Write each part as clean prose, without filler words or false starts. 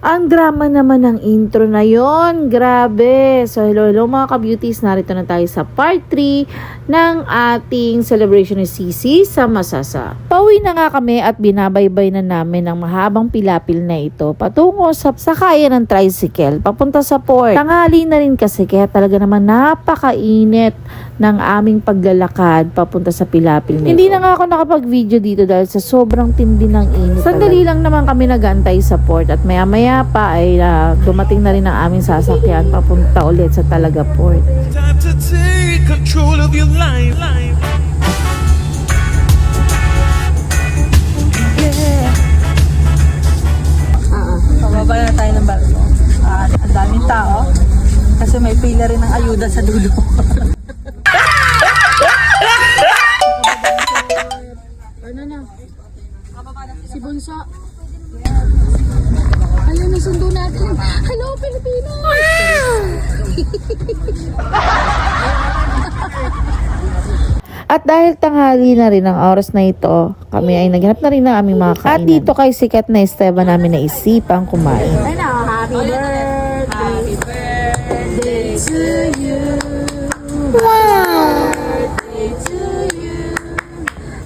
Ang drama naman ng intro na yon, grabe. So hello mga ka-beauties, narito na tayo sa part 3 ng ating celebration ni Sisi sa Masasa. Pauwi na nga kami at binabaybay na namin ang mahabang pilapil na ito patungo sa sakayan ng tricycle papunta sa port. Tanghali na rin kasi kaya talaga naman napakainit ng aming paglalakad papunta sa pilapil na ito. Hindi na nga ako nakapag-video dito dahil sa sobrang tindi ng init. Sandali lang naman kami nag-aantay sa port at maya-maya pa ay dumating na rin ang aming sasakyan papunta ulit sa Talaga Port. Time to take control of your life. Pababa na tayo ng barko. Ang daming tao. Kasi may pila rin ng ayuda sa dulo. Ano na? Si Bunso. Ayun, nasundo natin. Hello, Pilipinas! At dahil tanghali na rin ang oras na ito, kami ay naghanap na rin ng aming mga kainan. At dito kay sikat na Esteban namin naisipang kumain. Ay na, happy birthday! Happy birthday to you! Wow! Birthday to you!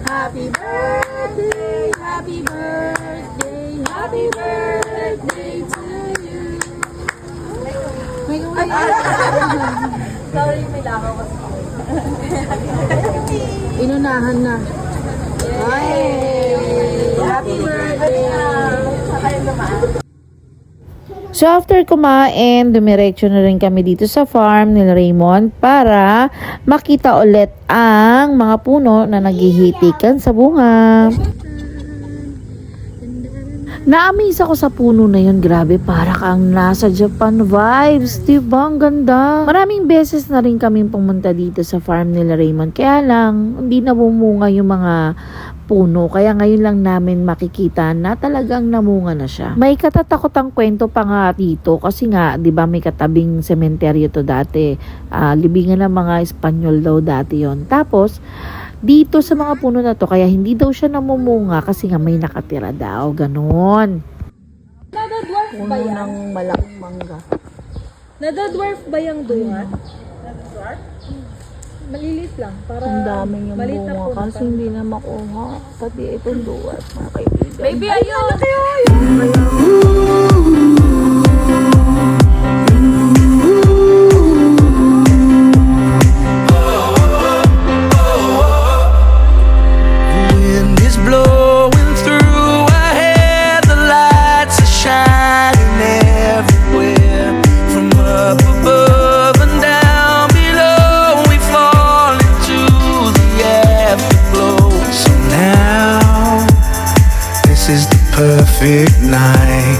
Happy birthday! Happy birthday! Happy birthday to you! Sorry, may lakaw ko. Inunahan na. Ay! Happy birthday! So after kumain, dumiretso na rin kami dito sa farm ni Raymond para makita ulit ang mga puno na naghihitikan sa bunga. Na-amaze ako sa puno na yun, grabe, para kang nasa Japan vibes, diba? Ang ganda. Maraming beses na rin kami pumunta dito sa farm nila Raymond, kaya lang, hindi nabumunga yung mga puno, kaya ngayon lang namin makikita na talagang namunga na siya. May katatakotang kwento pa nga dito, kasi nga, diba, may katabing sementeryo to dati. Libingan ng mga Espanyol daw dati yon. Tapos, dito sa mga puno na to, kaya hindi daw siya namumunga kasi nga may nakatira daw, ganon. Nadadwarf ba yan? Ng malaking mangga. Nadadwarf ba yung dungat? Malilit lang. Para Ang dami yung maliit na bunga puno kasi pa. hindi na makuha. Pati itong duwat, mga kaibigan. Baby, ayun! Wind is blowing through our hair, the lights are shining everywhere. From up above and down below, we fall into the afterglow. So now, this is the perfect night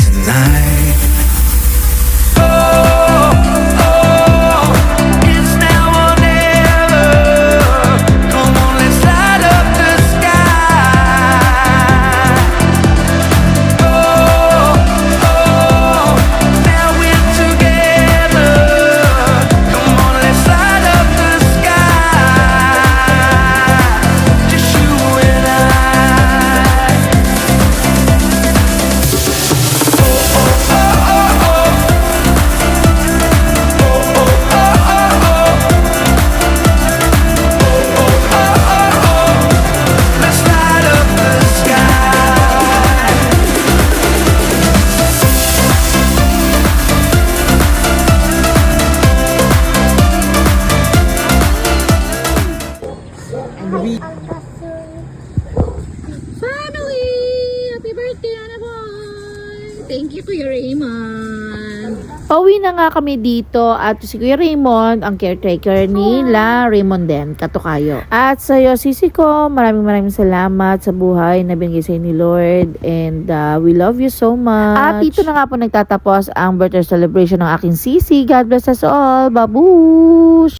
tonight. It's now or never. Come on, let's light up the sky. Now we're together. Come on, let's light up the sky. Just you and I. Let's light up the sky. Family! Happy birthday, Ana Boy! Thank you, Kuya Raymond. Pauwi na nga kami dito at si Kuya Raymond, ang caretaker nila, Raymond din, katukayo. At sa'yo, Sisi ko, maraming salamat sa buhay na binigay sa'yo ni Lord and we love you so much. At dito na nga po nagtatapos ang birthday celebration ng aking Sisi. God bless us all. Babush!